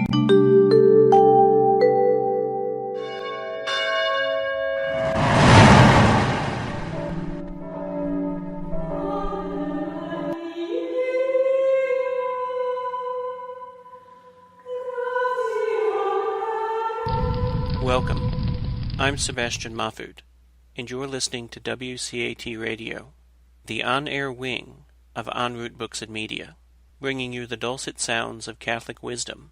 Welcome. I'm Sebastian Mahfood, and you're listening to WCAT Radio, the on-air wing of En Route Books and Media, bringing you the dulcet sounds of Catholic wisdom.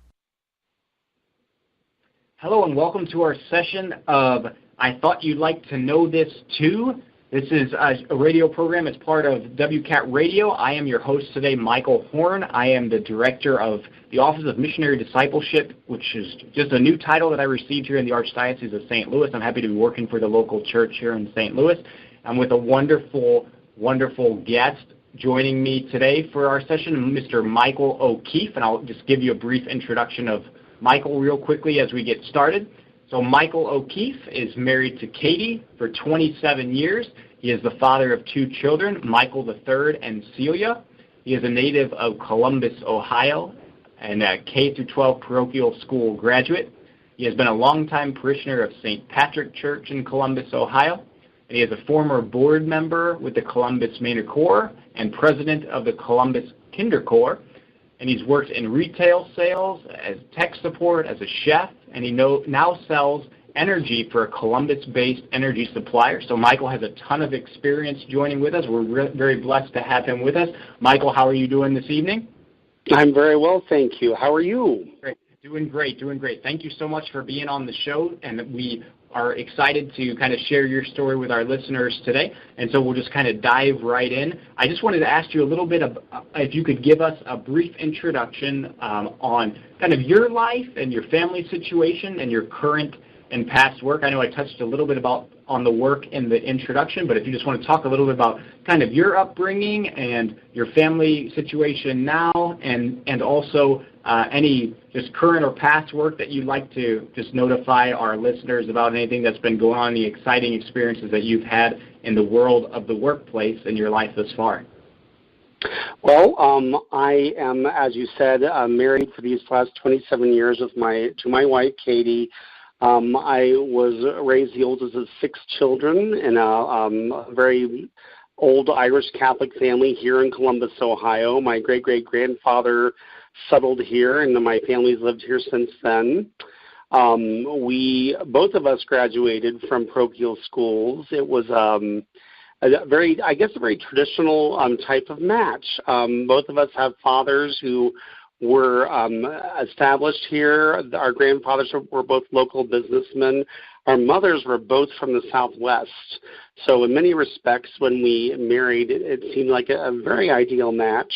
Hello and welcome to our session of I Thought You'd Like to Know This Too. This is a radio program. It's part of WCAT Radio. I am your host today, Michael Horn. I am the director of the Office of Missionary Discipleship, which is just a new title that I received here in the Archdiocese of St. Louis. I'm happy to be working for the local church here in St. Louis. I'm with a wonderful, wonderful guest joining me today for our session, Mr. Michael O'Keefe, and I'll just give you a brief introduction of Michael real quickly as we get started. So Michael O'Keefe is married to Katie for 27 years. He is the father of two children, Michael III and Celia. He is a native of Columbus, Ohio, and a K-12 parochial school graduate. He has been a longtime parishioner of St. Patrick Church in Columbus, Ohio, and he is a former board member with the Columbus Manor Corps and president of the Columbus Kinder Corps. And he's worked in retail sales, as tech support, as a chef, and he now sells energy for a Columbus-based energy supplier. So Michael has a ton of experience joining with us. We're very blessed to have him with us. Michael, how are you doing this evening? I'm very well, thank you. How are you? Great. Doing great. Thank you so much for being on the show, and we are excited to kind of share your story with our listeners today. And so we'll just kind of dive right in. I just wanted to ask you a little bit of, if you could give us a brief introduction on kind of your life and your family situation and your current and past work. I know I touched a little bit on the work in the introduction, but if you just want to talk a little bit about kind of your upbringing and your family situation now, and also any just current or past work that you'd like to just notify our listeners about, anything that's been going on, the exciting experiences that you've had in the world of the workplace in your life thus far. Well, I am, as you said, married for these last 27 years to my wife, Katie. I was raised the oldest of 6 children in a very old Irish Catholic family here in Columbus, Ohio. My great-great-grandfather settled here, and my family's lived here since then. We, both of us, graduated from parochial schools. It was a very traditional type of match. Both of us have fathers who were established here. Our grandfathers were both local businessmen. Our mothers were both from the Southwest. So in many respects, when we married, it seemed like a very ideal match.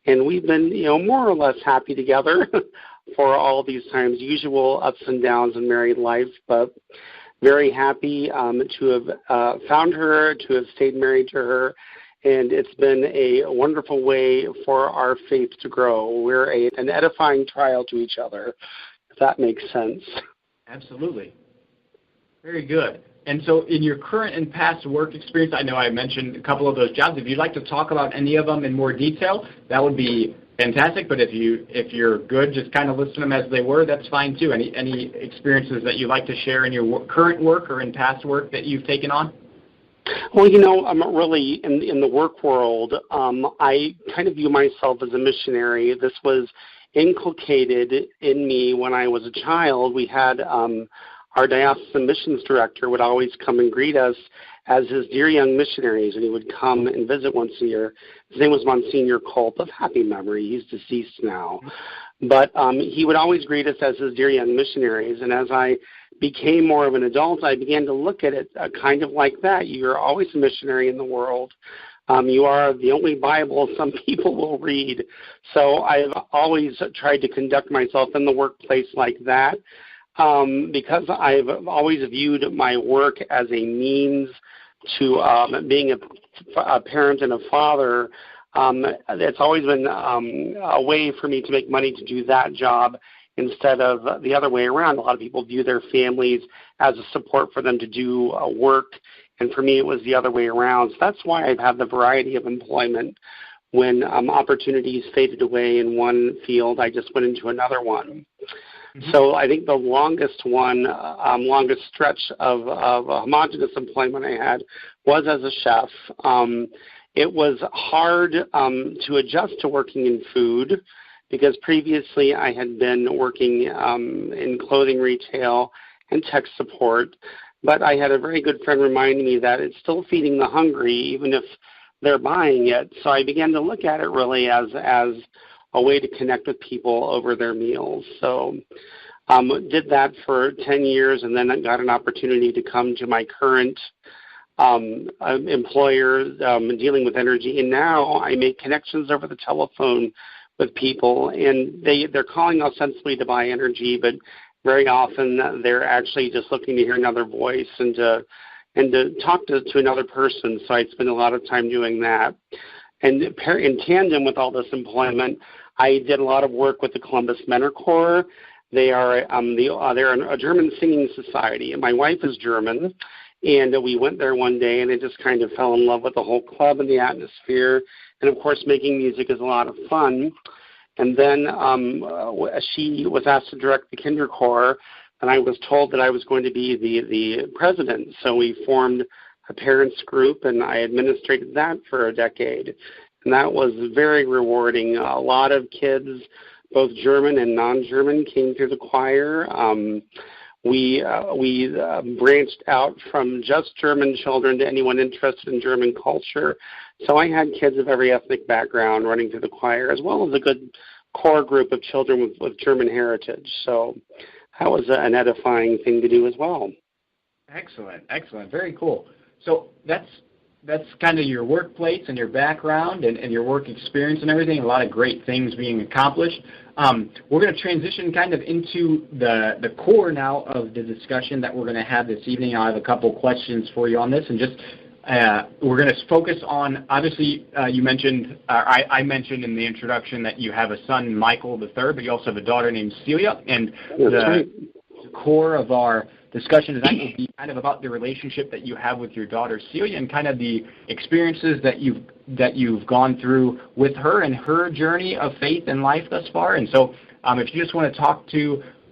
And we've been, more or less happy together for all these times, usual ups and downs in married life, but very happy to have found her, to have stayed married to her. And it's been a wonderful way for our faith to grow. We're an edifying trial to each other, if that makes sense. Absolutely. Very good. And so in your current and past work experience, I know I mentioned a couple of those jobs. If you'd like to talk about any of them in more detail, that would be fantastic. But if you're good, just kind of list them as they were, that's fine too. Any experiences that you'd like to share in your current work or in past work that you've taken on? Well, I'm really in the work world. I kind of view myself as a missionary. This was inculcated in me when I was a child. We had our diocesan missions director would always come and greet us as his dear young missionaries, and he would come and visit once a year. His name was Monsignor Culp of happy memory. He's deceased now. But he would always greet us as his dear young missionaries, and as I became more of an adult, I began to look at it kind of like that. You're always a missionary in the world. You are the only Bible some people will read. So I've always tried to conduct myself in the workplace like that, because I've always viewed my work as a means to being a parent and a father. It's always been a way for me to make money to do that job instead of the other way around. A lot of people view their families as a support for them to do work, and for me it was the other way around. So that's why I've had the variety of employment. When opportunities faded away in one field, I just went into another one. So I think the longest stretch of homogenous employment I had was as a chef. It was hard to adjust to working in food because previously I had been working in clothing retail and tech support. But I had a very good friend remind me that it's still feeding the hungry, even if they're buying it. So I began to look at it really as a way to connect with people over their meals. So did that for 10 years, and then I got an opportunity to come to my current employer dealing with energy. And now I make connections over the telephone with people, and they're calling ostensibly to buy energy, but very often they're actually just looking to hear another voice and to talk to another person. So I spend a lot of time doing that. And in tandem with all this employment, I did a lot of work with the Columbus Mentor Corps. They're a German singing society, and my wife is German. And we went there one day, and I just kind of fell in love with the whole club and the atmosphere. And, of course, making music is a lot of fun. And then she was asked to direct the Kinderchor, and I was told that I was going to be the president. So we formed a parents group, and I administrated that for a decade. And that was very rewarding. A lot of kids, both German and non-German, came through the choir. We branched out from just German children to anyone interested in German culture. So I had kids of every ethnic background running through the choir, as well as a good core group of children with German heritage. So that was an edifying thing to do as well. Excellent. Very cool. So that's kind of your workplace and your background and your work experience and everything, a lot of great things being accomplished. We're going to transition kind of into the core now of the discussion that we're going to have this evening. I have a couple questions for you on this, and just we're going to focus on, obviously, you mentioned, I mentioned in the introduction that you have a son, Michael III, but you also have a daughter named Celia, and the core of our discussion tonight will be kind of about the relationship that you have with your daughter Celia and kind of the experiences that you've gone through with her and her journey of faith and life thus far. And so if you just want to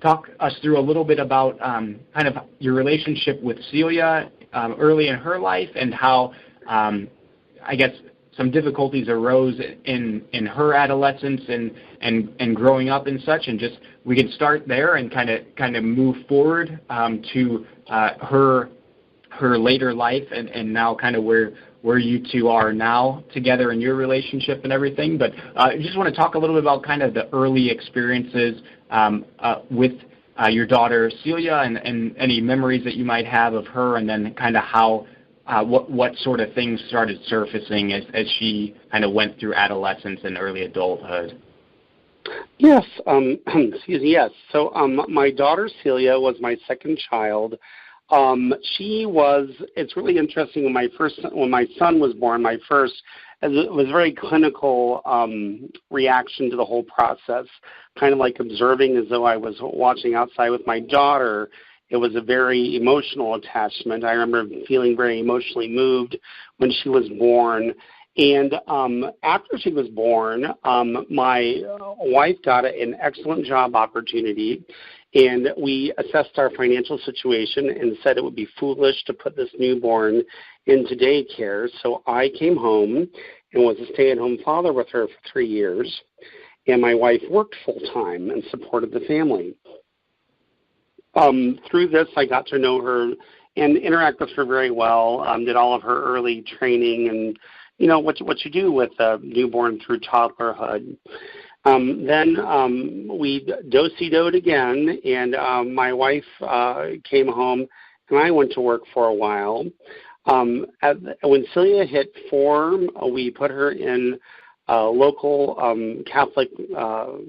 talk us through a little bit about kind of your relationship with Celia early in her life and how I guess some difficulties arose in her adolescence and growing up and such, and just we could start there and kind of move forward to her later life and now kind of where you two are now together in your relationship and everything. But I just want to talk a little bit about kind of the early experiences with your daughter Celia and any memories that you might have of her, and then kind of how what sort of things started surfacing as she kind of went through adolescence and early adulthood. Yes, yes. So my daughter Celia was my second child. It's really interesting when my son was born, my first, it was a very clinical reaction to the whole process, kind of like observing as though I was watching outside with my daughter. It was a very emotional attachment. I remember feeling very emotionally moved when she was born. And after she was born, my wife got an excellent job opportunity, and we assessed our financial situation and said it would be foolish to put this newborn into daycare. So I came home and was a stay-at-home father with her for 3 years, and my wife worked full-time and supported the family. Through this, I got to know her and interact with her very well, did all of her early training and, you know, what you do with a newborn through toddlerhood. Then we do-si-doed again, and my wife came home, and I went to work for a while. When Celia hit 4, we put her in a local Catholic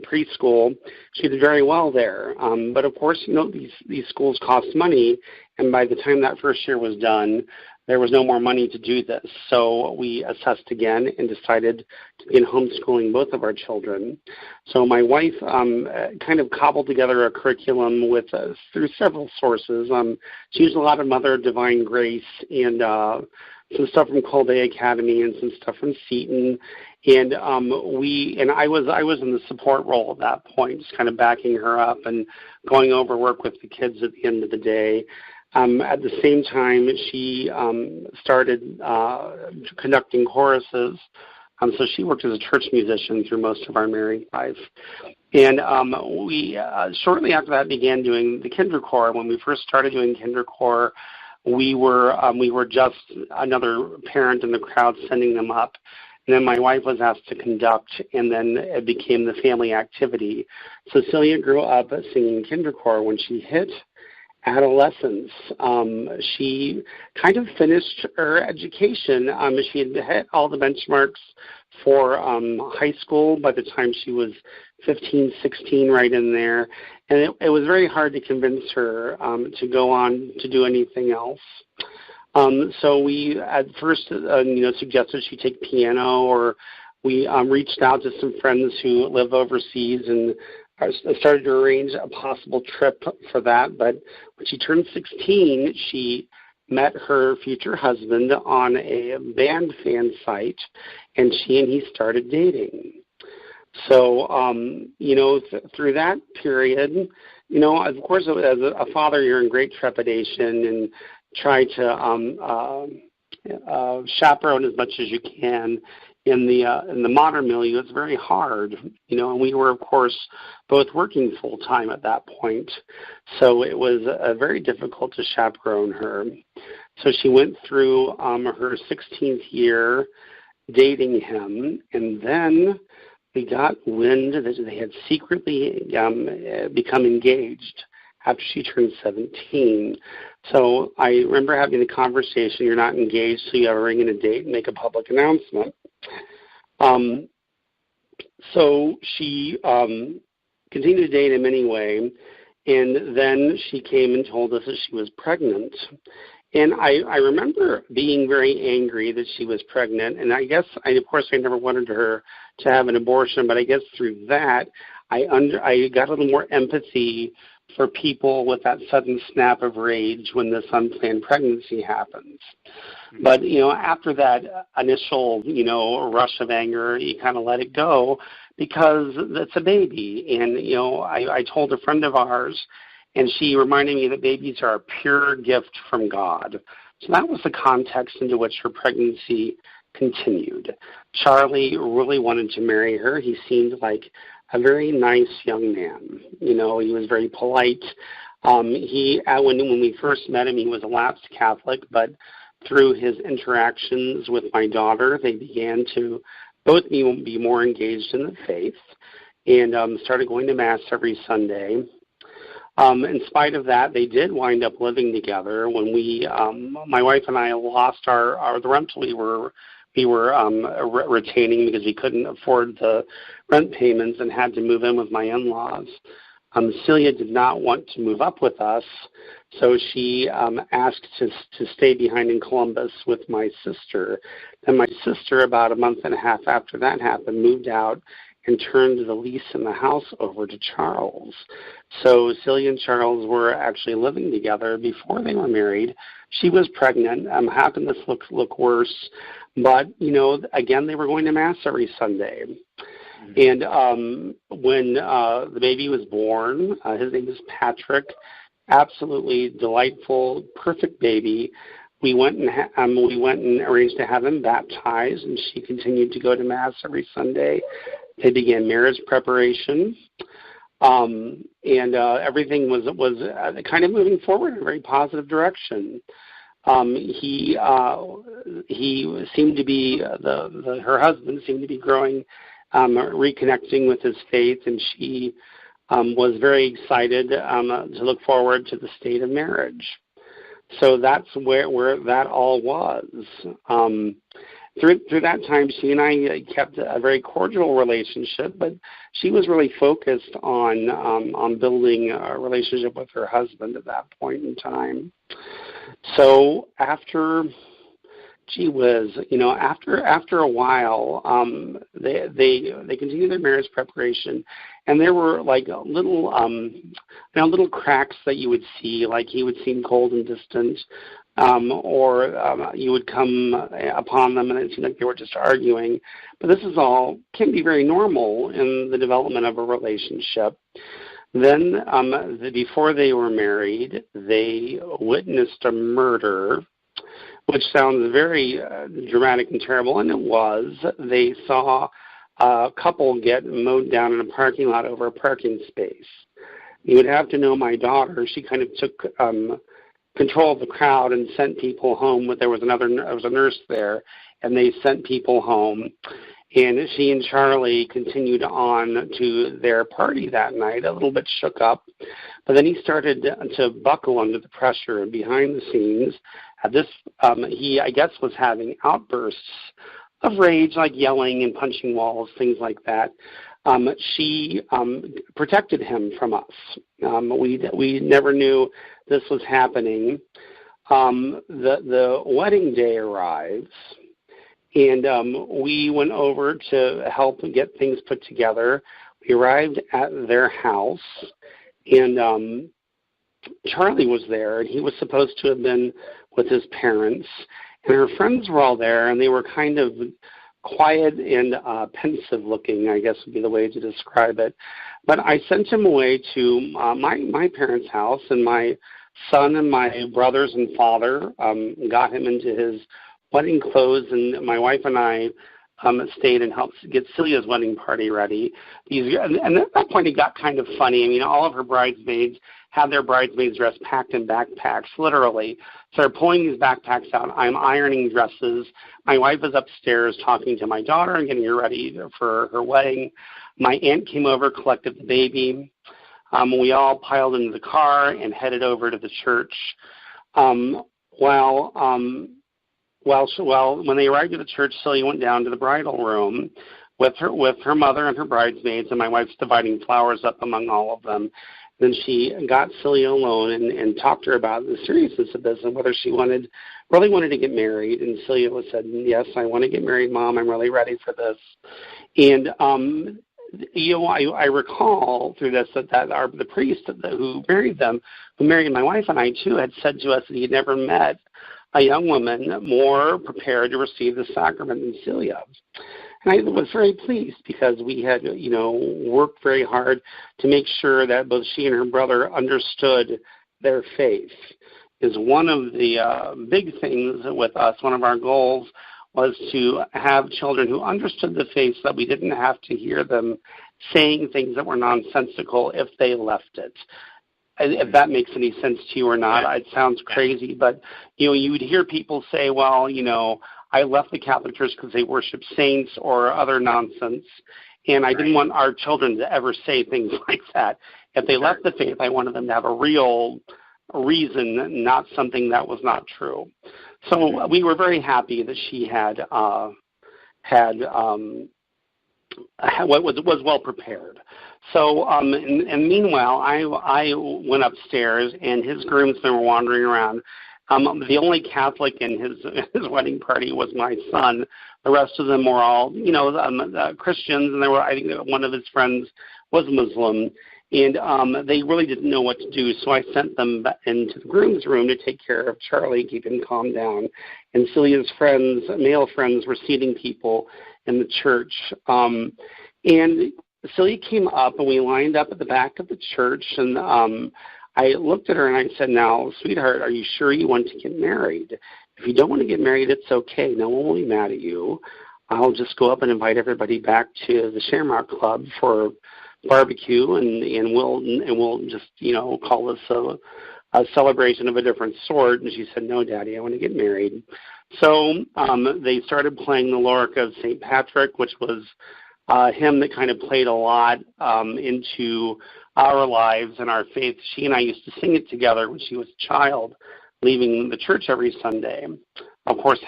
preschool. She did very well there. But, of course, you know, these schools cost money, and by the time that first year was done, there was no more money to do this. So we assessed again and decided to begin homeschooling both of our children. So my wife kind of cobbled together a curriculum with us through several sources. She used a lot of Mother of Divine Grace and some stuff from Colday Academy and some stuff from Seton. And I was in the support role at that point, just kind of backing her up and going over work with the kids at the end of the day. At the same time, she started conducting choruses. So she worked as a church musician through most of our married life. And we shortly after that began doing the kinderchor. When we first started doing kinderchor, we were just another parent in the crowd sending them up. And then my wife was asked to conduct, and then it became the family activity. So Celia grew up singing kinderchor. When she hit adolescence, she kind of finished her education. She had hit all the benchmarks for high school by the time she was 15, 16, right in there. And it was very hard to convince her to go on to do anything else. So we at first, suggested she take piano, or we reached out to some friends who live overseas and started to arrange a possible trip for that. But when she turned 16, she met her future husband on a band fan site, and he started dating. So, through that period, of course, as a father, you're in great trepidation and try to chaperone as much as you can. In the modern milieu, it's very hard, and we were, of course, both working full time at that point. So it was very difficult to chaperone her. So she went through her 16th year dating him, and then we got wind that they had secretly become engaged after she turned 17. So I remember having the conversation, you're not engaged, so you have a ring and a date and make a public announcement. So she continued to date him anyway, and then she came and told us that she was pregnant. And I remember being very angry that she was pregnant, and I guess, of course, I never wanted her to have an abortion, but I guess through that, I got a little more empathy for people with that sudden snap of rage when this unplanned pregnancy happens. But, after that initial, rush of anger, you kind of let it go because it's a baby. And, I told a friend of ours, and she reminded me that babies are a pure gift from God. So that was the context into which her pregnancy continued. Charlie really wanted to marry her. He seemed like a very nice young man. He was very polite. When we first met him, he was a lapsed Catholic, but through his interactions with my daughter, they began to both be more engaged in the faith and started going to Mass every Sunday. In spite of that, they did wind up living together. When my wife and I lost the rental we were retaining because we couldn't afford the rent payments and had to move in with my in-laws. Celia did not want to move up with us, so she asked to stay behind in Columbus with my sister. Then my sister, about a month and a half after that happened, moved out and turned the lease in the house over to Charles. So Celia and Charles were actually living together before they were married. She was pregnant. How can this look worse? But, again, they were going to Mass every Sunday. And when the baby was born, his name is Patrick, absolutely delightful, perfect baby. We went and arranged to have him baptized, and she continued to go to Mass every Sunday. They began marriage preparation, and everything was kind of moving forward in a very positive direction. He seemed to be her husband seemed to be growing, reconnecting with his faith, and she was very excited to look forward to the state of marriage. So that's where that all was. Through that time, she and I kept a very cordial relationship, but she was really focused on building a relationship with her husband at that point in time. So after a while, they continued their marriage preparation, and there were like little cracks that you would see, like he would seem cold and distant or you would come upon them and it seemed like they were just arguing. But this is all can be very normal in the development of a relationship. Then, before they were married, they witnessed a murder, which sounds very dramatic and terrible, and it was. They saw a couple get mowed down in a parking lot over a parking space. You would have to know my daughter. She kind of took control of the crowd and sent people home. There was a nurse there, and they sent people home. And she and Charlie continued on to their party that night, a little bit shook up. But then he started to buckle under the pressure, and behind the scenes, he, I guess, was having outbursts of rage, like yelling and punching walls, things like that. She protected him from us. We never knew this was happening. The wedding day arrives, and we went over to help get things put together. We arrived at their house, and Charlie was there, and he was supposed to have been with his parents. And her friends were all there, and they were kind of quiet and pensive looking, I guess would be the way to describe it. But I sent him away to my parents' house, and my son and my brothers and father got him into his wedding clothes, and my wife and I stayed and helped get Celia's wedding party ready. And at that point it got kind of funny. I mean, all of her bridesmaids had their bridesmaids' dress packed in backpacks, literally. So they're pulling these backpacks out. I'm ironing dresses. My wife is upstairs talking to my daughter and getting her ready for her wedding. My aunt came over, collected the baby. We all piled into the car and headed over to the church. When they arrived at the church, Celia went down to the bridal room with her mother and her bridesmaids, and my wife's dividing flowers up among all of them. Then she got Celia alone and talked to her about the seriousness of this and whether she really wanted to get married. And Celia said, "Yes, I want to get married, Mom. I'm really ready for this." And I recall through this that the priest who married my wife and I too, had said to us that he had never met a young woman more prepared to receive the sacrament than Celia. And I was very pleased because we had, worked very hard to make sure that both she and her brother understood their faith. Is one of the big things with us. One of our goals was to have children who understood the faith so that we didn't have to hear them saying things that were nonsensical if they left it. If that makes any sense to you or not, it sounds crazy, but you would hear people say, "Well, I left the Catholic Church because they worship saints," or other nonsense, and I didn't want our children to ever say things like that. If they left the faith, I wanted them to have a real reason, not something that was not true. So we were very happy that she was well prepared. So, and meanwhile, I went upstairs, and his groomsmen were wandering around. The only Catholic in his wedding party was my son. The rest of them were all, Christians, and I think one of his friends was Muslim, and they really didn't know what to do. So I sent them into the groom's room to take care of Charlie, keep him calm down. And Celia's male friends, were seating people in the church. And Celia came up, and we lined up at the back of the church, and I looked at her and I said, "Now, sweetheart, are you sure you want to get married? If you don't want to get married, it's okay. No one will be mad at you. I'll just go up and invite everybody back to the Shamrock Club for barbecue, and we'll just call this a celebration of a different sort." And she said, "No, Daddy, I want to get married." So they started playing the Lyric of St. Patrick, which was a hymn that kind of played a lot into our lives and our faith. She and I used to sing it together when she was a child, leaving the church every Sunday. Of course,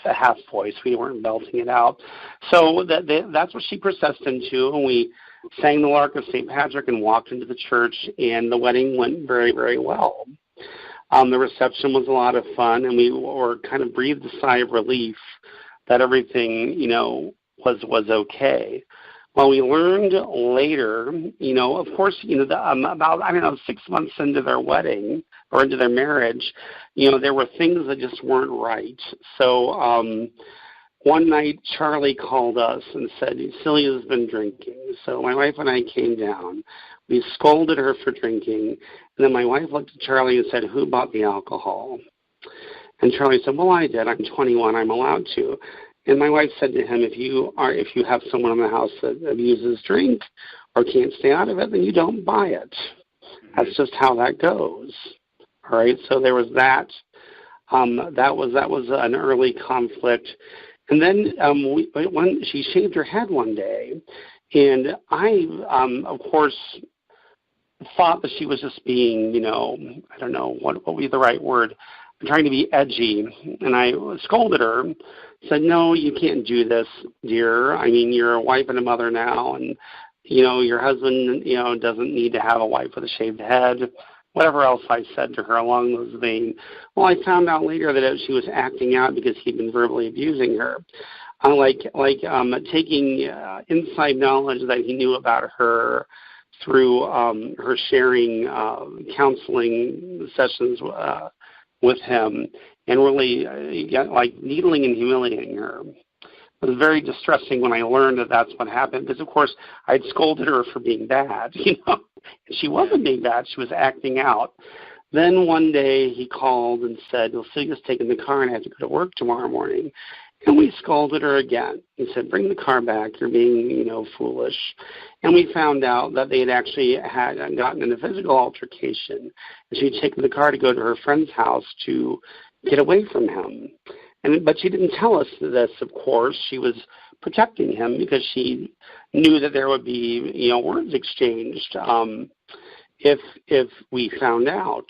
a half voice. We weren't belting it out. So that's what she processed into, and we sang the Lyric of St. Patrick and walked into the church, and the wedding went very, very well. The reception was a lot of fun, and we were kind of breathed a sigh of relief that everything, was okay. Well, we learned later, of course, about 6 months into their wedding or into their marriage, there were things that just weren't right. So one night Charlie called us and said, Celia's been drinking. So my wife and I came down. We scolded her for drinking. And then my wife looked at Charlie and said, who bought the alcohol? And Charlie said, well, I did. I'm 21. I'm allowed to. And my wife said to him, if you have someone in the house that abuses drink or can't stay out of it, then you don't buy it. That's just how that goes. All right. So there was that. That was an early conflict. And then when she shaved her head one day, and I, of course, thought that she was just being, I don't know, what would be the right word, trying to be edgy. And I scolded her, said, no, you can't do this, dear. I mean, you're a wife and a mother now, and, your husband, doesn't need to have a wife with a shaved head. Whatever else I said to her along those veins. Well, I found out later that she was acting out because he'd been verbally abusing her. Taking inside knowledge that he knew about her through her sharing counseling sessions with him, and really needling and humiliating her. It was very distressing when I learned that that's what happened, because, of course, I'd scolded her for being bad, She wasn't being bad. She was acting out. Then one day he called and said, well, Celia's taking the car and I have to go to work tomorrow morning. And we scolded her again. He said, bring the car back. You're being, foolish. And we found out that they had actually gotten in a physical altercation. And she'd taken the car to go to her friend's house to get away from him. But she didn't tell us this, of course. She was protecting him because she knew that there would be, words exchanged if we found out.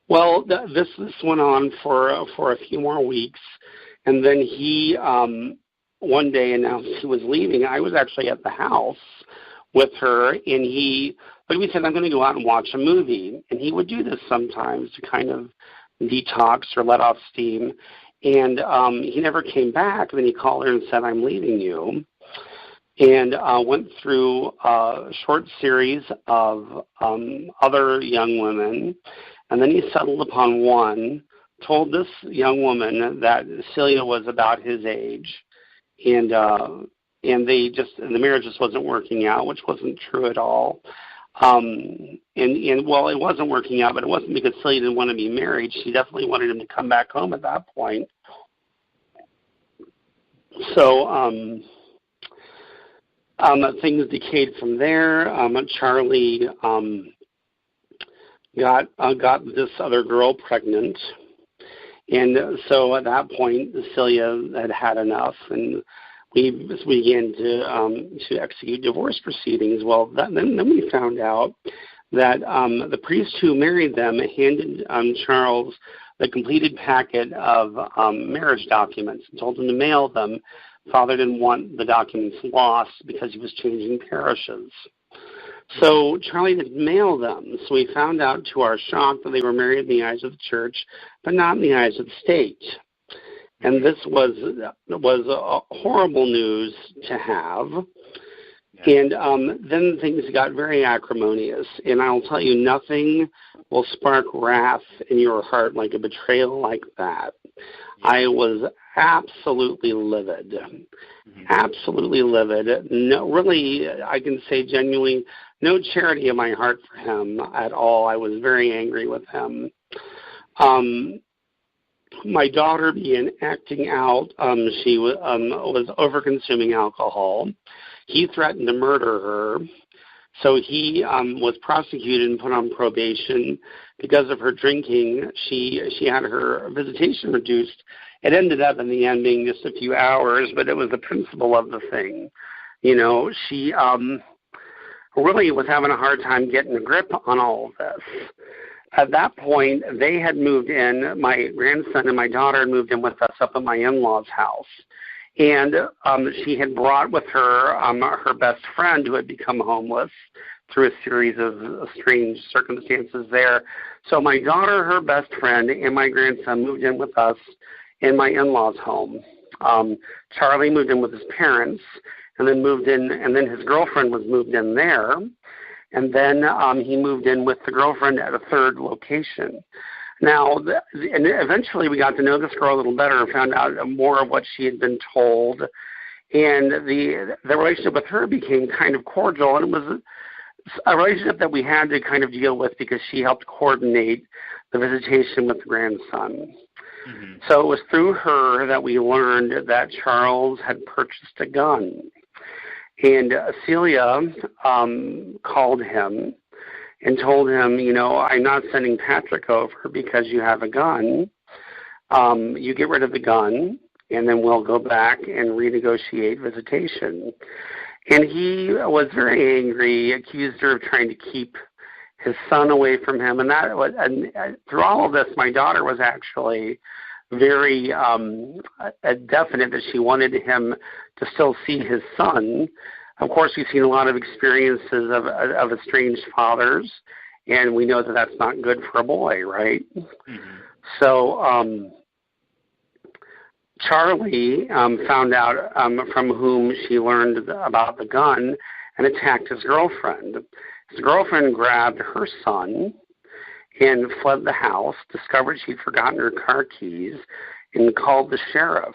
Well, this went on for a few more weeks, and then he one day announced he was leaving. I was actually at the house with her, and we said, I'm going to go out and watch a movie. And he would do this sometimes to kind of detox or let off steam. And he never came back. And then he called her and said, I'm leaving you. And went through a short series of other young women. And then he settled upon one, told this young woman that Celia was about his age. And the marriage just wasn't working out, which wasn't true at all. Well, it wasn't working out, but it wasn't because Celia didn't want to be married. She definitely wanted him to come back home at that point. So things decayed from there. Charlie got this other girl pregnant, and so at that point, Celia had enough, and we began to execute divorce proceedings. Well, then we found out that the priest who married them handed Charles the completed packet of marriage documents and told him to mail them. Father didn't want the documents lost because he was changing parishes. So Charlie didn't mail them. So we found out to our shock that they were married in the eyes of the church, but not in the eyes of the state. And this was horrible news to have. Yeah. And then things got very acrimonious. And I'll tell you, nothing will spark wrath in your heart like a betrayal like that. Yeah. I was absolutely livid. Mm-hmm. Absolutely livid. No, really, I can say genuinely, no charity in my heart for him at all. I was very angry with him. My daughter began acting out. She was over-consuming alcohol. He threatened to murder her. So he was prosecuted and put on probation because of her drinking. She had her visitation reduced. It ended up in the end being just a few hours, but it was the principle of the thing. She really was having a hard time getting a grip on all of this. At that point, they had moved in. My grandson and my daughter had moved in with us up at my in-laws' house. And she had brought with her her best friend who had become homeless through a series of strange circumstances there. So my daughter, her best friend, and my grandson moved in with us in my in-laws' home. Charlie moved in with his parents, and then moved in, and then his girlfriend was moved in there, and then he moved in with the girlfriend at a third location. Now, and eventually we got to know this girl a little better and found out more of what she had been told, and the relationship with her became kind of cordial, and it was a relationship that we had to kind of deal with because she helped coordinate the visitation with the grandson. Mm-hmm. So it was through her that we learned that Charles had purchased a gun. And Celia called him and told him, I'm not sending Patrick over because you have a gun. You get rid of the gun, and then we'll go back and renegotiate visitation. And he was very angry, accused her of trying to keep his son away from him. And through all of this, my daughter was actually very definite that she wanted him to still see his son. Of course, we've seen a lot of experiences of estranged fathers, and we know that that's not good for a boy, right? Mm-hmm. So Charlie found out from whom she learned about the gun and attacked his girlfriend. His girlfriend grabbed her son and fled the house, discovered she'd forgotten her car keys, and called the sheriff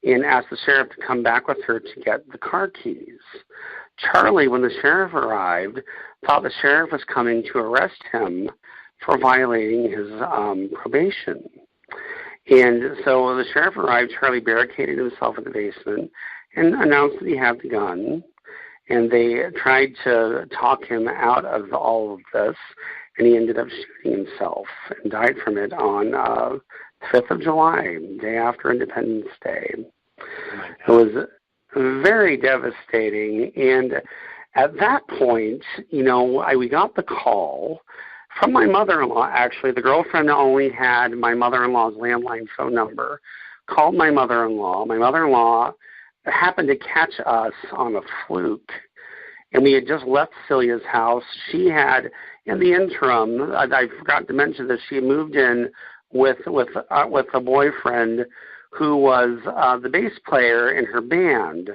and asked the sheriff to come back with her to get the car keys. Charlie, when the sheriff arrived, thought the sheriff was coming to arrest him for violating his probation. And so the sheriff arrived. Charlie barricaded himself in the basement and announced that he had the gun. And they tried to talk him out of all of this, and he ended up shooting himself and died from it on 5th of July, day after Independence Day. It was very devastating. And at that point, we got the call from my mother-in-law. Actually, the girlfriend only had my mother-in-law's landline phone number, called my mother-in-law. My mother-in-law happened to catch us on a fluke, and we had just left Celia's house. She had, in the interim, I forgot to mention this, she moved in with a boyfriend who was the bass player in her band,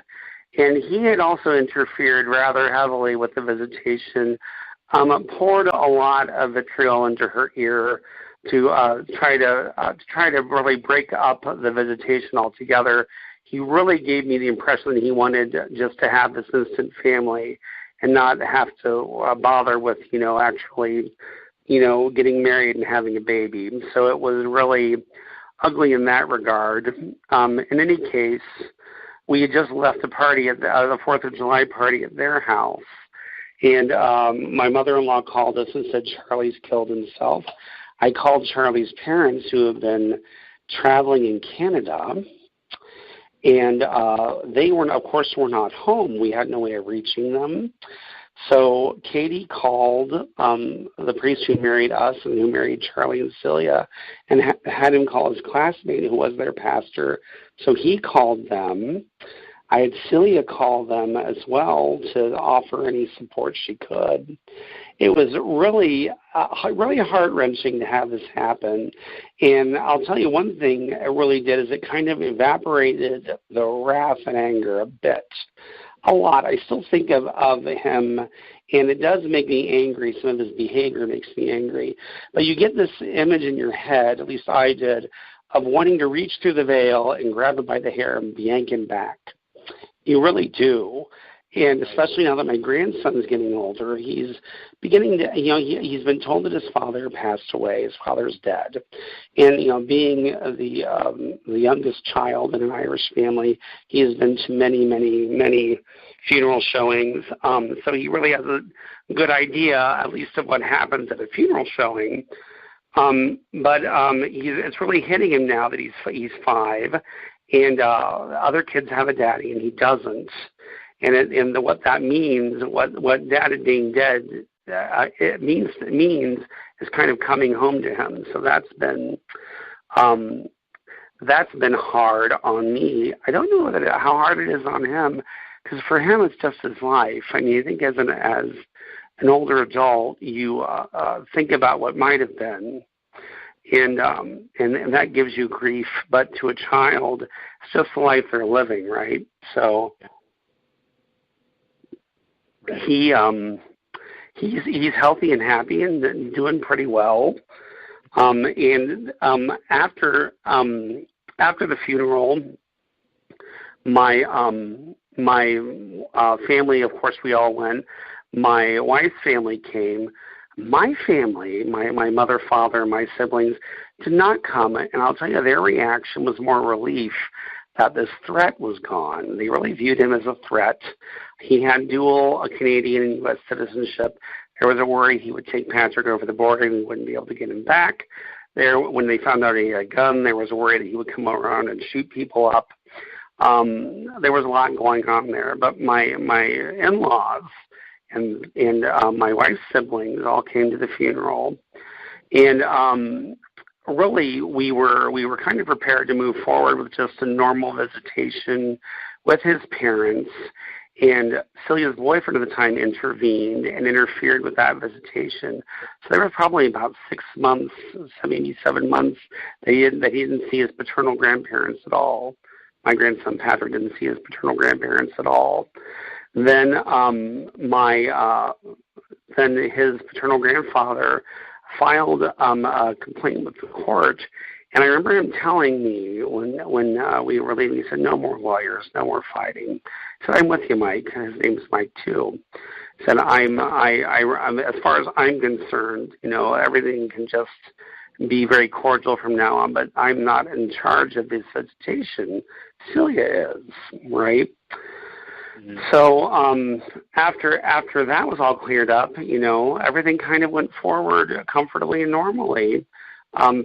and he had also interfered rather heavily with the visitation. Poured a lot of vitriol into her ear to try to really break up the visitation altogether. He really gave me the impression that he wanted just to have this instant family and not have to bother with actually getting married and having a baby. So it was really ugly in that regard. In any case, we had just left the party at the 4th of July party at their house. And my mother-in-law called us and said Charlie's killed himself. I called Charlie's parents, who have been traveling in Canada, and they were not home. We had no way of reaching them. So Katie called the priest who married us and who married Charlie and Celia, and had him call his classmate, who was their pastor. So he called them. I had Celia call them as well to offer any support she could. It was really heart-wrenching to have this happen. And I'll tell you one thing it really did is it kind of evaporated the wrath and anger a bit. A lot. I still think of him, and it does make me angry. Some of his behavior makes me angry. But you get this image in your head, at least I did, of wanting to reach through the veil and grab him by the hair and yank him back. You really do. And especially now that my grandson is getting older, he's beginning to, he's been told that his father passed away. His father's dead. And, being the youngest child in an Irish family, he has been to many, many, many funeral showings. So he really has a good idea, at least, of what happens at a funeral showing. But it's really hitting him now that he's 5. And other kids have a daddy, and he doesn't. And what that means, what Dad being dead, it means is kind of coming home to him. So that's been hard on me. I don't know how hard it is on him, because for him it's just his life. I mean, I think as an older adult, you think about what might have been. And that gives you grief, but to a child, it's just the life they're living, right? So, he's healthy and happy and doing pretty well. After the funeral, my family, of course, we all went. My wife's family came. My family, my mother, father, my siblings, did not come, and I'll tell you, their reaction was more relief that this threat was gone. They really viewed him as a threat. He had dual Canadian and U.S. citizenship. There was a worry he would take Patrick over the border and we wouldn't be able to get him back. When they found out he had a gun, there was a worry that he would come around and shoot people up. There was a lot going on there. But my in-laws and my wife's siblings all came to the funeral, and really we were kind of prepared to move forward with just a normal visitation with his parents. And Celia's boyfriend at the time intervened and interfered with that visitation. So there was probably about 6 months, maybe 7 months, that he didn't see his paternal grandparents at all. My grandson Patrick didn't see his paternal grandparents at all. Then then his paternal grandfather filed a complaint with the court. And I remember him telling me when we were leaving, he said, "No more lawyers, no more fighting." I said, "I'm with you, Mike." His name's Mike too. He said, I'm as far as I'm concerned, everything can just be very cordial from now on, but I'm not in charge of this visitation. Celia is, right? Mm-hmm. So after that was all cleared up, everything kind of went forward comfortably and normally.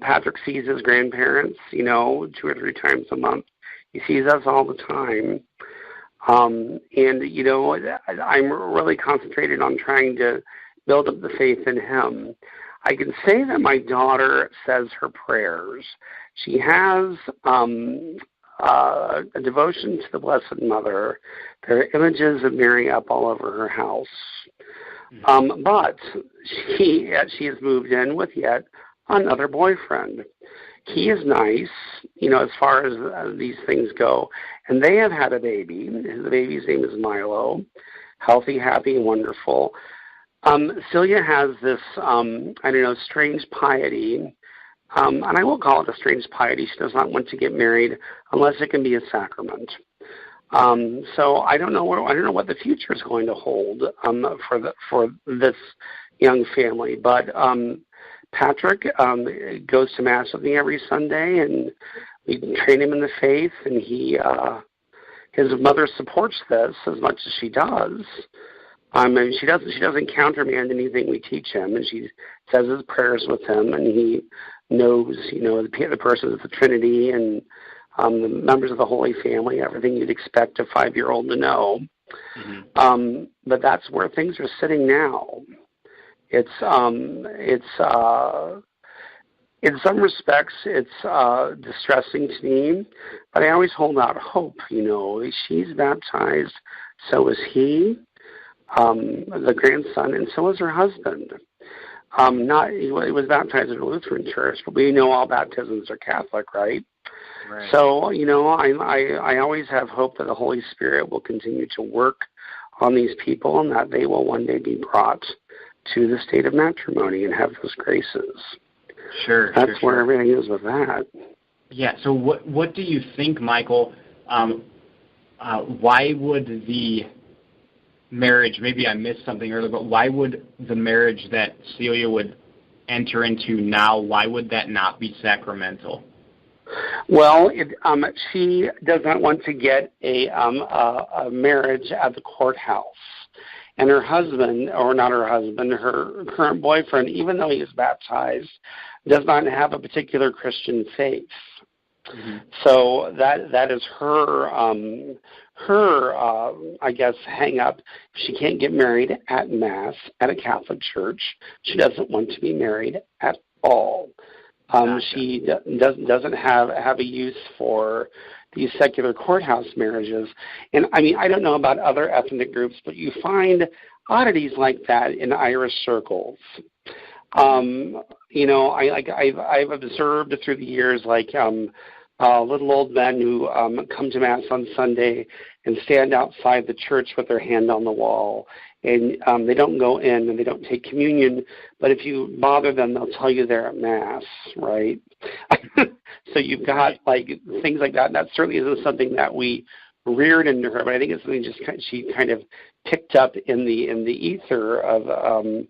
Patrick sees his grandparents, 2 or 3 times a month. He sees us all the time. I'm really concentrated on trying to build up the faith in him. I can say that my daughter says her prayers. She has a devotion to the Blessed Mother. There are images of Mary up all over her house. But she has moved in with yet another boyfriend. He is nice, as far as these things go. And they have had a baby. The baby's name is Milo. Healthy, happy, and wonderful. Celia has this, strange piety. And I will call it a strange piety. She does not want to get married unless it can be a sacrament. So I don't know what the future is going to hold for this young family. But Patrick goes to Mass with me every Sunday, and we train him in the faith, and his mother supports this as much as she does. She doesn't countermand anything we teach him, and she says his prayers with him, and he knows, the persons of the Trinity and the members of the Holy Family, everything you'd expect a 5-year-old to know. Mm-hmm. But that's where things are sitting now. It's in some respects, it's distressing to me, but I always hold out hope. She's baptized, so is he, the grandson, and so is her husband. He was baptized in a Lutheran church, but we know all baptisms are Catholic, right? Right. So, I always have hope that the Holy Spirit will continue to work on these people and that they will one day be brought to the state of matrimony and have those graces. Sure. That's where everything is with that. Yeah, so what do you think, Michael? Why would the marriage, maybe I missed something earlier, but why would the marriage that Celia would enter into now, why would that not be sacramental? Well, she does not want to get a marriage at the courthouse. And her husband, or not her husband, her current boyfriend, even though he is baptized, does not have a particular Christian faith. Mm-hmm. So that is her I guess, hang up. She can't get married at Mass at a Catholic church. She doesn't want to be married at all. Gotcha. She doesn't have a use for these secular courthouse marriages. And I don't know about other ethnic groups, but you find oddities like that in Irish circles. I've observed through the years, little old men who come to Mass on Sunday and stand outside the church with their hand on the wall and they don't go in and they don't take communion. But if you bother them, they'll tell you they're at Mass, right? So you've got like things like that. And that certainly isn't something that we reared into her, but I think it's something she kind of picked up in the ether of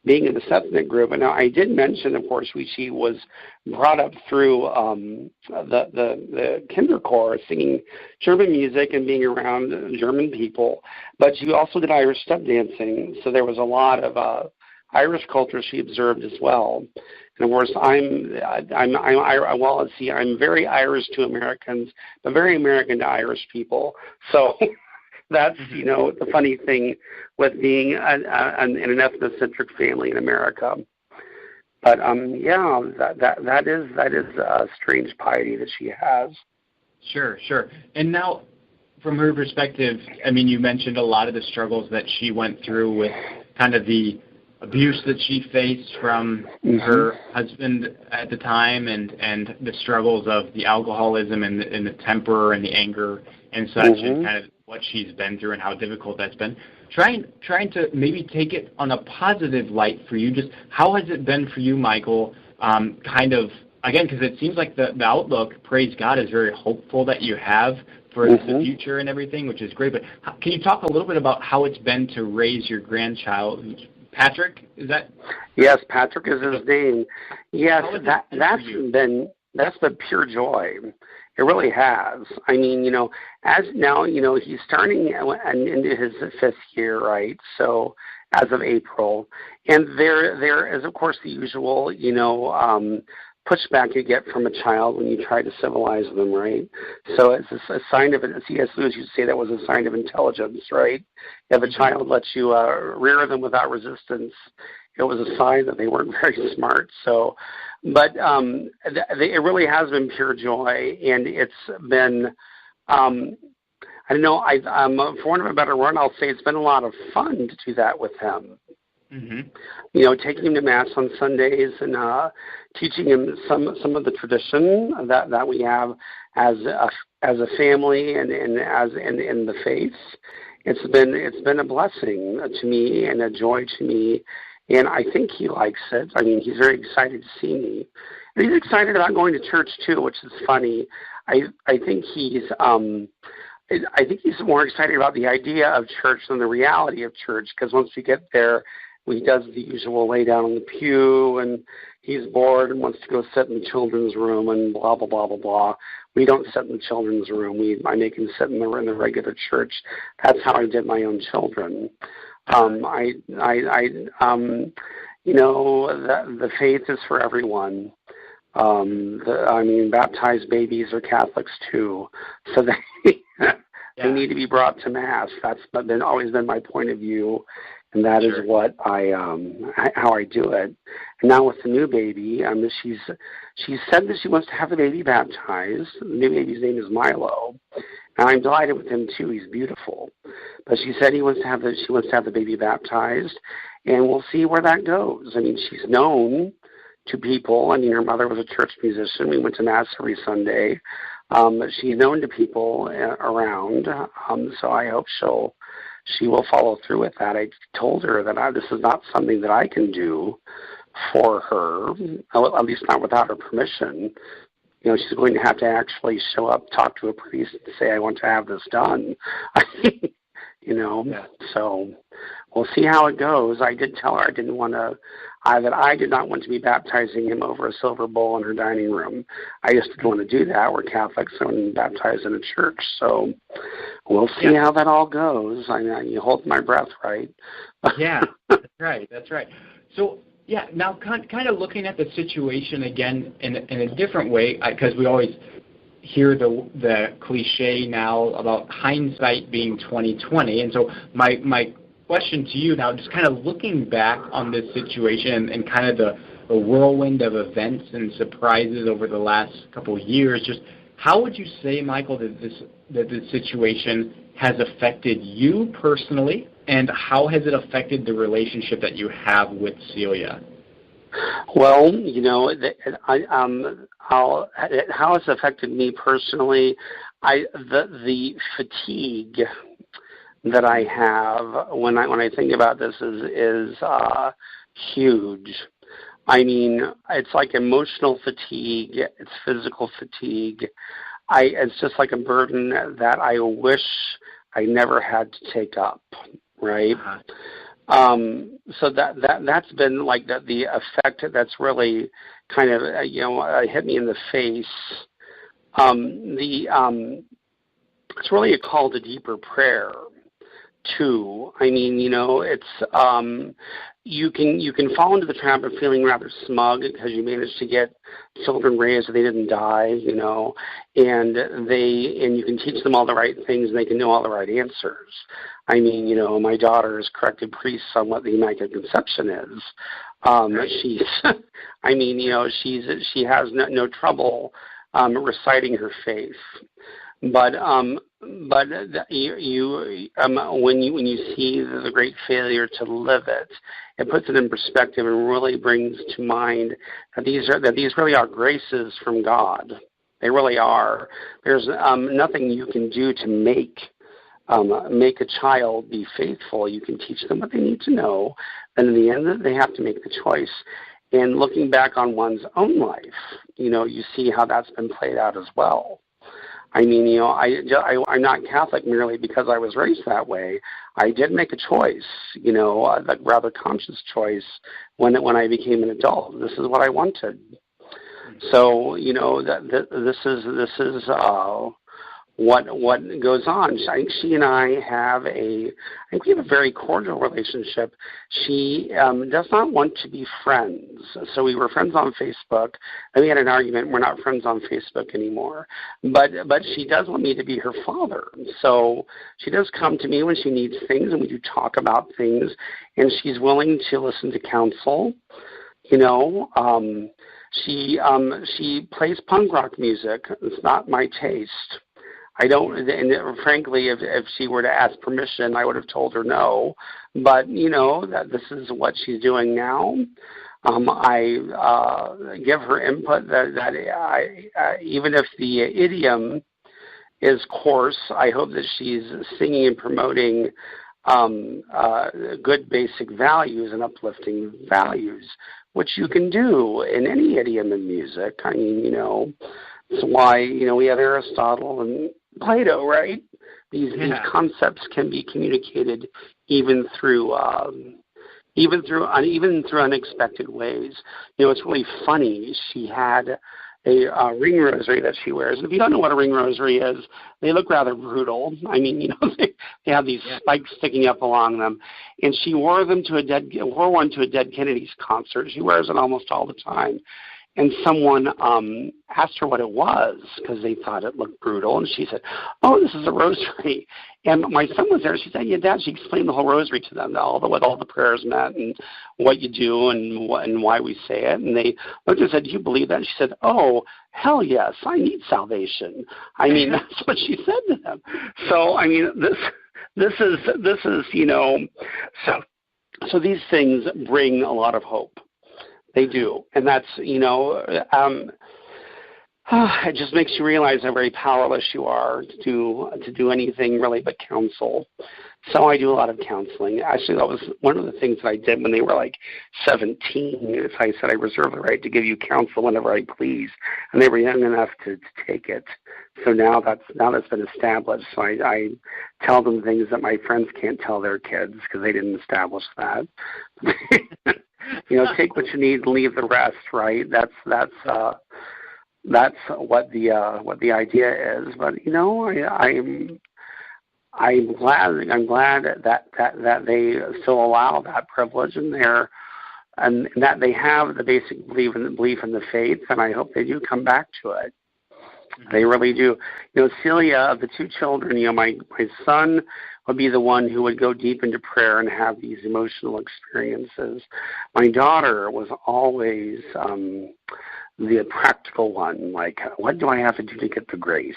being in the Septimate group. And now I did mention, of course, she was brought up through the Kinderchor, singing German music and being around German people. But she also did Irish step dancing, so there was a lot of Irish culture she observed as well. And of course, I'm very Irish to Americans, but very American to Irish people. So that's, the funny thing with being in an ethnocentric family in America. But that is a strange piety that she has. Sure. And now, from her perspective, I mean, you mentioned a lot of the struggles that she went through with kind of the abuse that she faced from her husband at the time, and the struggles of the alcoholism and the temper and the anger and such, and kind of what she's been through and how difficult that's been. Trying to maybe take it on a positive light for you. Just how has it been for you, Michael? Kind of, again, because it seems like the outlook, praise God, is very hopeful that you have for the future and everything, which is great. But can you talk a little bit about how it's been to raise your grandchild? Patrick, is that? Yes, Patrick is his name. Yes, that's been pure joy. It really has. I mean, as now, he's starting into his 5th year, right? So as of April, and there is, of course, the usual, pushback you get from a child when you try to civilize them, right? So it's a sign of, C.S. Lewis used to say that was a sign of intelligence, right? If a child lets you rear them without resistance, it was a sign that they weren't very smart. So, but it really has been pure joy, and it's been, I don't know, for want of a better word, I'll say it's been a lot of fun to do that with him. Taking him to Mass on Sundays and teaching him some of the tradition that we have as a family and as in the faith. It's been a blessing to me and a joy to me, and I think he likes it. I mean, he's very excited to see me, and he's excited about going to church too, which is funny. I think he's more excited about the idea of church than the reality of church, because once we get there, he does the usual lay down on the pew, and he's bored and wants to go sit in the children's room and blah, blah, blah, blah, blah. We don't sit in the children's room. I make him sit in the regular church. That's how I did my own children. The faith is for everyone. Baptized babies are Catholics too, so they need to be brought to Mass. That's always been my point of view. And that is what how I do it. And now with the new baby, she said that she wants to have the baby baptized. The new baby's name is Milo, and I'm delighted with him too. He's beautiful. But she said she wants to have the baby baptized, and we'll see where that goes. I mean, she's known to people. I mean, her mother was a church musician. We went to Mass every Sunday. She's known to people around, so I hope she will follow through with that. I told her that this is not something that I can do for her, at least not without her permission. She's going to have to actually show up, talk to a priest, and say, I want to have this done. So we'll see how it goes. I did tell her I did not want to be baptizing him over a silver bowl in her dining room. I just didn't want to do that. We're Catholics, so I'm baptized in a church. So we'll see how that all goes. You hold my breath, right? Yeah, that's right. So, now kind of looking at the situation again in a different way, because we always hear the cliche now about hindsight being 20/20, and so my question to you now, just kind of looking back on this situation and kind of the whirlwind of events and surprises over the last couple of years, just how would you say, Michael, that this situation has affected you personally, and how has it affected the relationship that you have with Celia? Well, how it's affected me personally, the fatigue that I have when I think about this is huge. I mean, it's like emotional fatigue, it's physical fatigue. It's just like a burden that I wish I never had to take up, right? So that's been like the effect that's really kind of hit me in the face. It's really a call to deeper prayer too. I mean, it's you can fall into the trap of feeling rather smug because you managed to get children raised and they didn't die, and you can teach them all the right things and they can know all the right answers. I mean, my daughter has corrected priests on what the Immaculate Conception is. She has no trouble reciting her faith. But when you see the great failure to live it, it puts it in perspective and really brings to mind that these really are graces from God. They really are. There's nothing you can do to make a child be faithful. You can teach them what they need to know, and in the end, they have to make the choice. And looking back on one's own life, you see how that's been played out as well. I mean, I'm not Catholic merely because I was raised that way. I did make a choice, a rather conscious choice when I became an adult. This is what I wanted. So, this is what goes on. I think she and I have we have a very cordial relationship. She does not want to be friends. So we were friends on Facebook, and we had an argument. We're not friends on Facebook anymore. But she does want me to be her father. So she does come to me when she needs things, and we do talk about things, and she's willing to listen to counsel. She plays punk rock music. It's not my taste. I don't, and frankly, if she were to ask permission, I would have told her no. But, that this is what she's doing now. I give her input that even if the idiom is coarse, I hope that she's singing and promoting good basic values and uplifting values, which you can do in any idiom in music. I mean, it's why, we have Aristotle and Plato, right? These concepts can be communicated even through unexpected ways. It's really funny. She had a ring rosary that she wears. And if you don't know what a ring rosary is, they look rather brutal. I mean, they have these spikes sticking up along them. And she wore one to a Dead Kennedys concert. She wears it almost all the time. And someone asked her what it was because they thought it looked brutal. And she said, "Oh, this is a rosary." And my son was there. She said, "Yeah, Dad." She explained the whole rosary to them, what all the prayers meant and what you do and why we say it. And they looked and said, "Do you believe that?" And she said, "Oh, hell yes, I need salvation." I mean, that's what she said to them. So, I mean, this is so these things bring a lot of hope. They do, and that's, it just makes you realize how very powerless you are to do anything really but counsel. So I do a lot of counseling. Actually, that was one of the things that I did when they were like 17. I said I reserve the right to give you counsel whenever I please, and they were young enough to take it. So now that's been established. So I tell them things that my friends can't tell their kids because they didn't establish that. Take what you need and leave the rest, right? That's what the idea is. But I'm glad that they still allow that privilege and that they have the basic belief in the faith, and I hope they do come back to it. They really do. Celia, of the two children, my son would be the one who would go deep into prayer and have these emotional experiences. My daughter was always the practical one, like, what do I have to do to get the grace?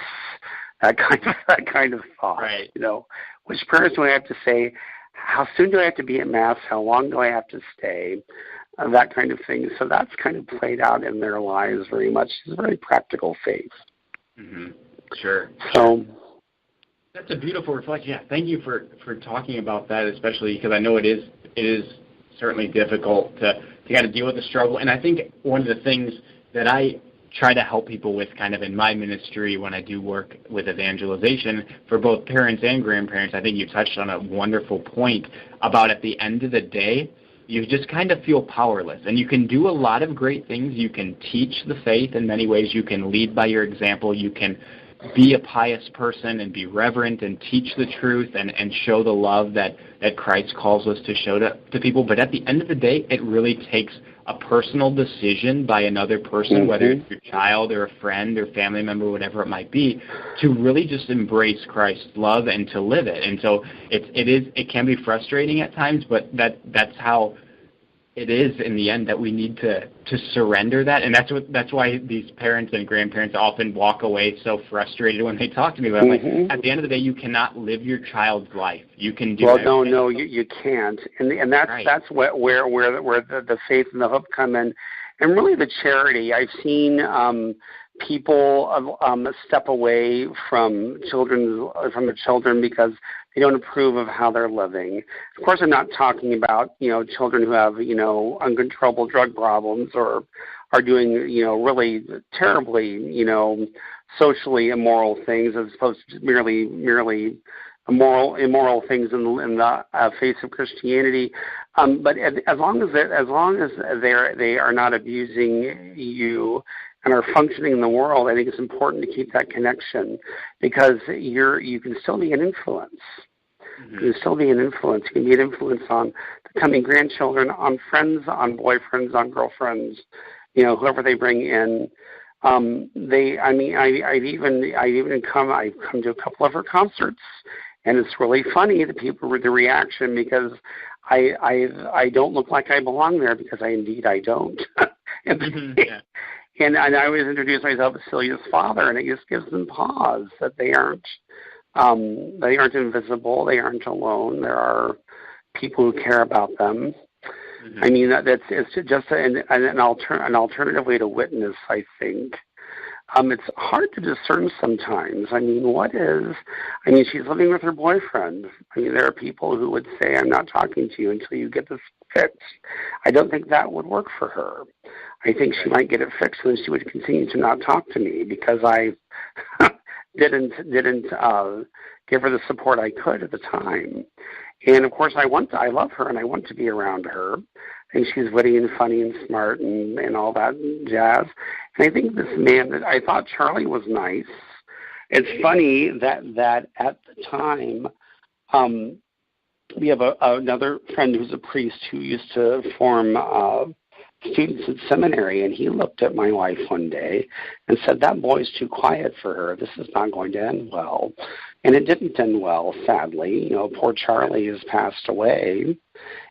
That kind of thought. Right. Which prayers do I have to say? How soon do I have to be at Mass? How long do I have to stay? That kind of thing. So that's kind of played out in their lives very much. It's a very practical faith. Mm-hmm. Sure. So, That's a beautiful reflection. Yeah, thank you for talking about that, especially because I know it is certainly difficult to kind of deal with the struggle. And I think one of the things that I try to help people with kind of in my ministry when I do work with evangelization for both parents and grandparents, I think you touched on a wonderful point about at the end of the day, you just kind of feel powerless. And you can do a lot of great things. You can teach the faith in many ways. You can lead by your example. You can be a pious person and be reverent and teach the truth and show the love that Christ calls us to show to people. But at the end of the day, it really takes a personal decision by another person, whether it's your child or a friend or family member, whatever it might be, to really just embrace Christ's love and to live it. And so it can be frustrating at times, but that's how it is in the end, that we need to surrender that. And that's why these parents and grandparents often walk away so frustrated when they talk to me. But I'm like, at the end of the day, you cannot live your child's life. You can do no, you can't. And that's right. That's where the faith and the hope come in, and really the charity. I've seen people step away from the children because they don't approve of how they're living. Of course, I'm not talking about children who have uncontrollable drug problems or are doing really terribly socially immoral things as opposed to merely immoral things in the face of Christianity. But as long as they are not abusing you and are functioning in the world, I think it's important to keep that connection, because you can still be an influence. You can still be an influence. You can be an influence on the coming grandchildren, on friends, on boyfriends, on girlfriends, whoever they bring in. I've come to a couple of her concerts, and it's really funny the reaction, because I don't look like I belong there, because I don't. And I always introduce myself as Celia's father, and it just gives them pause that they aren't invisible, they aren't alone. There are people who care about them. I mean, it's just an alternative way to witness, I think. It's hard to discern sometimes. She's living with her boyfriend. There are people who would say, I'm not talking to you until you get this fixed. I don't think that would work for her. I think she might get it fixed, and she would continue to not talk to me because I didn't give her the support I could at the time. And of course, I love her, and I want to be around her. I think she's witty and funny and smart and all that jazz. And I think this man, I thought Charlie was nice. It's funny that at the time, we have another friend who's a priest who used to form students at seminary, and he looked at my wife one day and said, that boy's too quiet for her. This is not going to end well. And it didn't end well, sadly. Poor Charlie has passed away,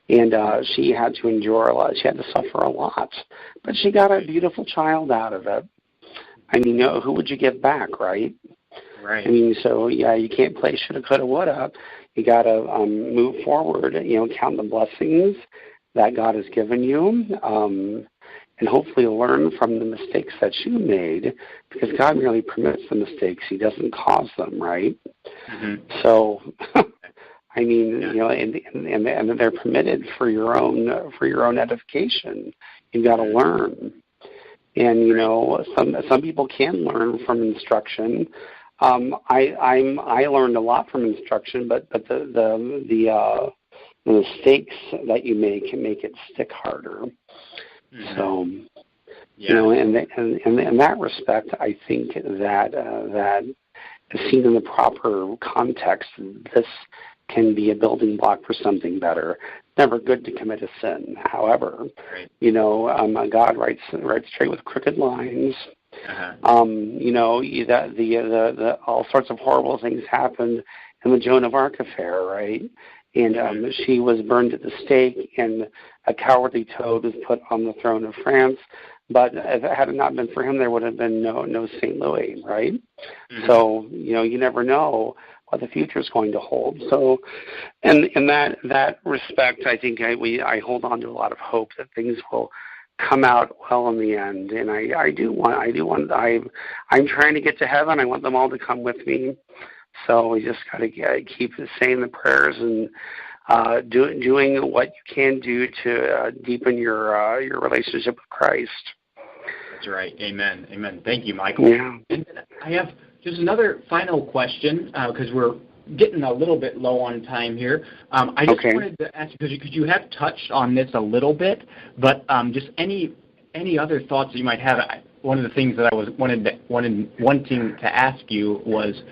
and she had to endure a lot. She had to suffer a lot, but she got a beautiful child out of it. Who would you give back, right? Right. So yeah, you can't play shoulda, coulda, woulda. You got to move forward, count the blessings that God has given you, and hopefully learn from the mistakes that you made, because God merely permits the mistakes. He doesn't cause them, right? So, and they're permitted for your own edification. You've got to learn. And, some people can learn from instruction. I learned a lot from instruction, but the mistakes that you make can make it stick harder. So, in that respect, I think that seen in the proper context, this can be a building block for something better. Never good to commit a sin. However, God writes straight with crooked lines. The all sorts of horrible things happened in the Joan of Arc affair, right? And she was burned at the stake, and a cowardly toad was put on the throne of France. But had it not been for him, there would have been no St. Louis, right? So, you never know what the future is going to hold. So, in that respect, I think I hold on to a lot of hope that things will come out well in the end. And I'm trying to get to heaven. I want them all to come with me. So we just got to keep saying the prayers and doing what you can do to deepen your relationship with Christ. That's right. Amen. Amen. Thank you, Michael. Yeah. And I have just another final question because we're getting a little bit low on time here. I just wanted to ask because you have touched on this a little bit, but just any other thoughts that you might have. One of the things that I was wanting to ask you was,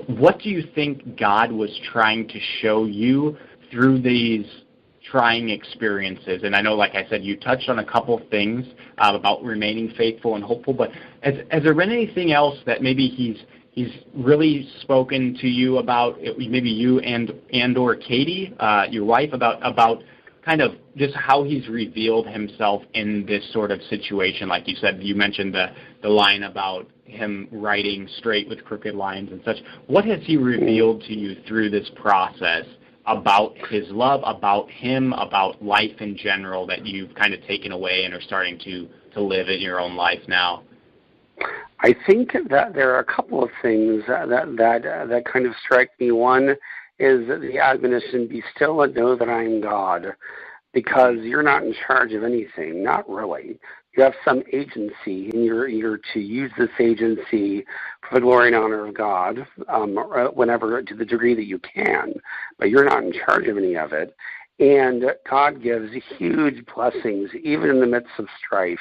what do you think God was trying to show you through these trying experiences? And I know, like I said, you touched on a couple things about remaining faithful and hopeful, but has there been anything else that maybe he's really spoken to you about, maybe you and or Katie, your wife, about kind of just how he's revealed himself in this sort of situation? Like you said, you mentioned the line about him writing straight with crooked lines and such. What has he revealed to you through this process about his love, about him, about life in general that you've kind of taken away and are starting to live in your own life now? I think that there are a couple of things that kind of strike me. One is the admonition, be still and know that I am God, because you're not in charge of anything, not really. You have some agency, and you're to use this agency for the glory and honor of God, whenever, to the degree that you can, but you're not in charge of any of it. And God gives huge blessings, even in the midst of strife.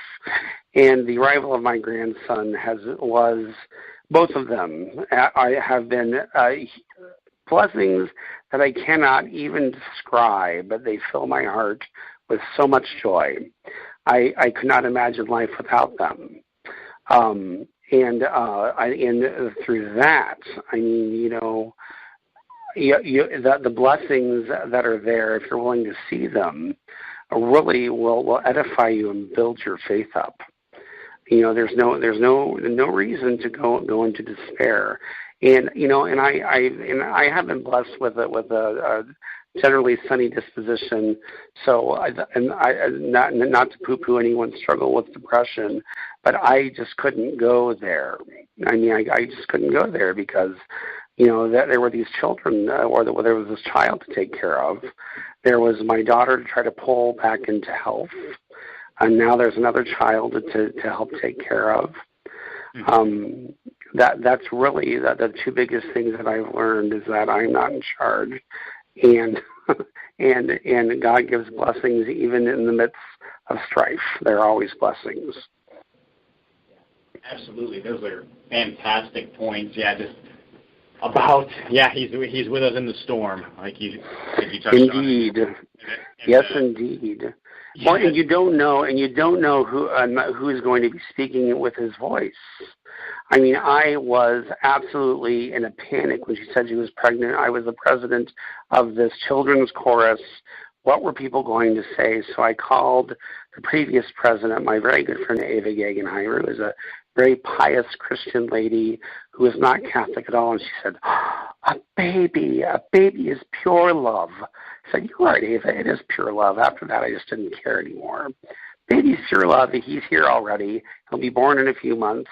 And the arrival of my grandson was both of them. I have been blessings that I cannot even describe, but they fill my heart with so much joy. I could not imagine life without them. And through that, I mean, the blessings that are there, if you're willing to see them, really will edify you and build your faith up. There's no reason to go into despair. And I have been blessed with a generally sunny disposition. So not to poo-poo anyone's struggle with depression, but I just couldn't go there. I mean, I just couldn't go there because that there were these children, or there was this child to take care of. There was my daughter to try to pull back into health, and now there's another child to help take care of. That's really the two biggest things that I've learned is that I'm not in charge, and God gives blessings even in the midst of strife. There are always blessings. Absolutely, those are fantastic points. Yeah, just about he's with us in the storm, like you touched on. Indeed, yes, indeed. Yeah. Well, and you don't know who is going to be speaking with his voice. I mean, I was absolutely in a panic when she said she was pregnant. I was the president of this children's chorus. What were people going to say? So I called the previous president, my very good friend Ava Gegenheimer, who is a very pious Christian lady who is not Catholic at all. And she said, a baby is pure love. I said, you're right, Ava, it is pure love. After that, I just didn't care anymore. Baby's pure love. He's here already. He'll be born in a few months.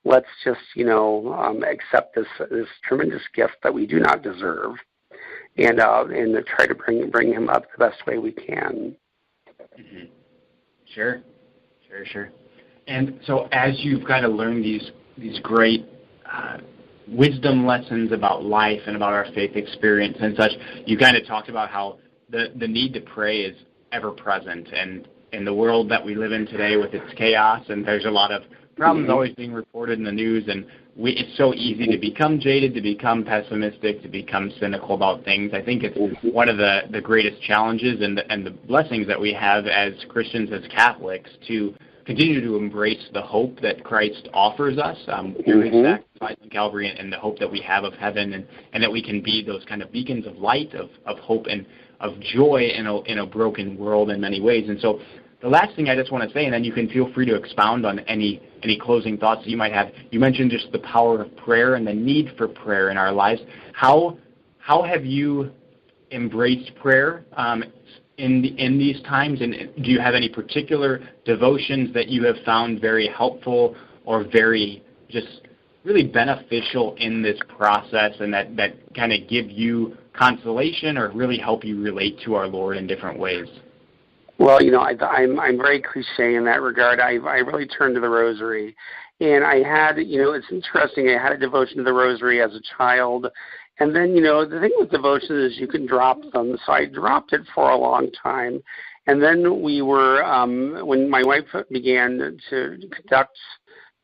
Let's just, accept this tremendous gift that we do not deserve, and try to bring him up the best way we can. Mm-hmm. Sure. And so, as you've kind of learned these great wisdom lessons about life and about our faith experience and such, you kind of talked about how the need to pray is ever present, and in the world that we live in today with its chaos, and there's a lot of problems always being reported in the news, and it's so easy to become jaded, to become pessimistic, to become cynical about things. I think it's one of the greatest challenges and the blessings that we have as Christians, as Catholics, to continue to embrace the hope that Christ offers us through his sacrifice on Calvary, and the hope that we have of heaven, and that we can be those kind of beacons of light, of hope, and of joy in a broken world in many ways. And so the last thing I just want to say, and then you can feel free to expound on any closing thoughts that you might have. You mentioned just the power of prayer and the need for prayer in our lives. How have you embraced prayer in these times? And do you have any particular devotions that you have found very helpful or very just really beneficial in this process and that kind of give you consolation or really help you relate to our Lord in different ways? Well, I'm very cliche in that regard. I really turned to the Rosary. And I had, it's interesting, I had a devotion to the Rosary as a child. And then, the thing with devotion is you can drop them. So I dropped it for a long time. And then we were, when my wife began to conduct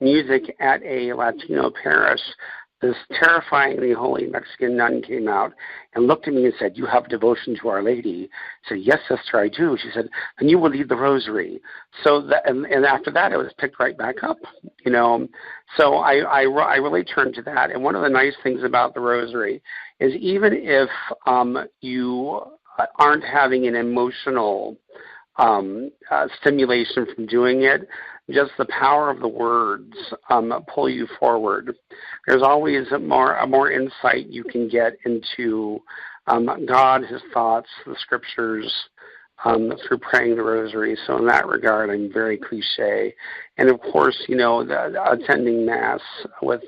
music at a Latino parish, this terrifyingly holy Mexican nun came out and looked at me and said, "You have devotion to Our Lady." I said, "Yes, sister, I do." She said, "Then you will lead the Rosary." So that, and after that, it was picked right back up, So I really turned to that. And one of the nice things about the Rosary is even if you aren't having an emotional stimulation from doing it, just the power of the words pull you forward. There's always a more insight you can get into God, His thoughts, the Scriptures, through praying the Rosary. So in that regard, I'm very cliche. And of course, attending Mass with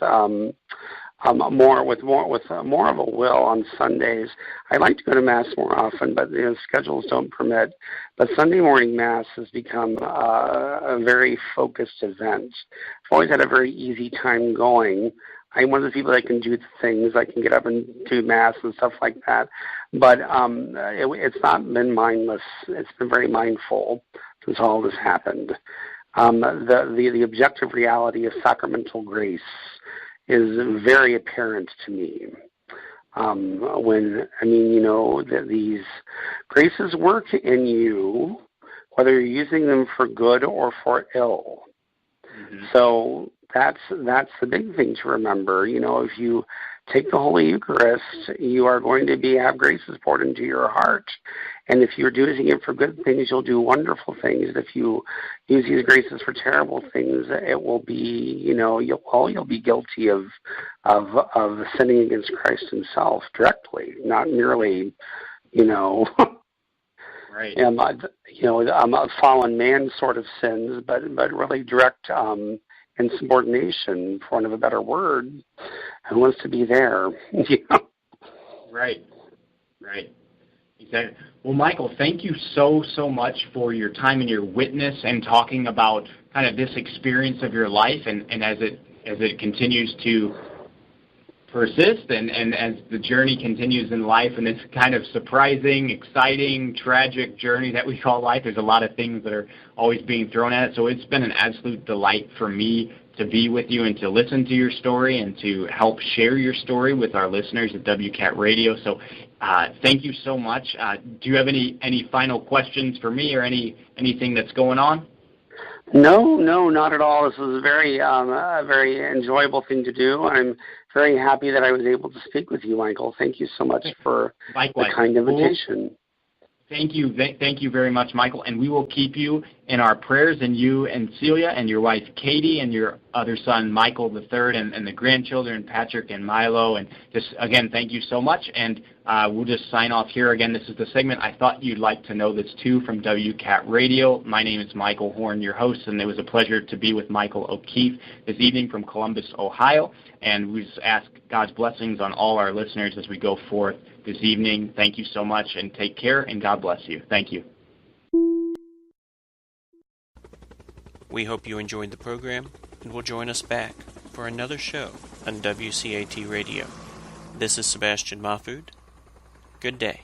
more of a will on Sundays. I like to go to Mass more often, but schedules don't permit. But Sunday morning Mass has become a very focused event. I've always had a very easy time going. I'm one of the people that can do things. I can get up and do Mass and stuff like that. But it's not been mindless. It's been very mindful since all this happened. The objective reality of sacramental grace is very apparent to me. These graces work in you, whether you're using them for good or for ill. Mm-hmm. So that's the big thing to remember. If you take the Holy Eucharist, you are going to have graces poured into your heart. And if you're using it for good things, you'll do wonderful things. If you use these graces for terrible things, it will be, you'll be guilty of sinning against Christ Himself directly, not merely, right. A fallen man sort of sins, but really direct insubordination, for want of a better word. Who wants to be there? Right. Exactly. Well, Michael, thank you so much for your time and your witness and talking about kind of this experience of your life and as it continues to persist and as the journey continues in life and this kind of surprising, exciting, tragic journey that we call life. There's a lot of things that are always being thrown at it. So it's been an absolute delight for me to be with you and to listen to your story and to help share your story with our listeners at WCAT Radio. So thank you so much. Do you have any final questions for me or anything that's going on? No, not at all. This was a very enjoyable thing to do. I'm very happy that I was able to speak with you, Michael. Thank you so much for Likewise. The kind invitation. Thank you very much, Michael. And we will keep you in our prayers, and you and Celia and your wife Katie and your other son Michael the third, and the grandchildren Patrick and Milo. And just again, thank you so much. And we'll just sign off here. Again, this is the segment I Thought You'd Like to Know This Too from WCAT Radio. My name is Michael Horn, your host, and it was a pleasure to be with Michael O'Keefe this evening from Columbus, Ohio. And we just ask God's blessings on all our listeners as we go forth this evening. Thank you so much, and take care, and God bless you. Thank you. We hope you enjoyed the program and will join us back for another show on WCAT Radio. This is Sebastian Mahfood. Good day.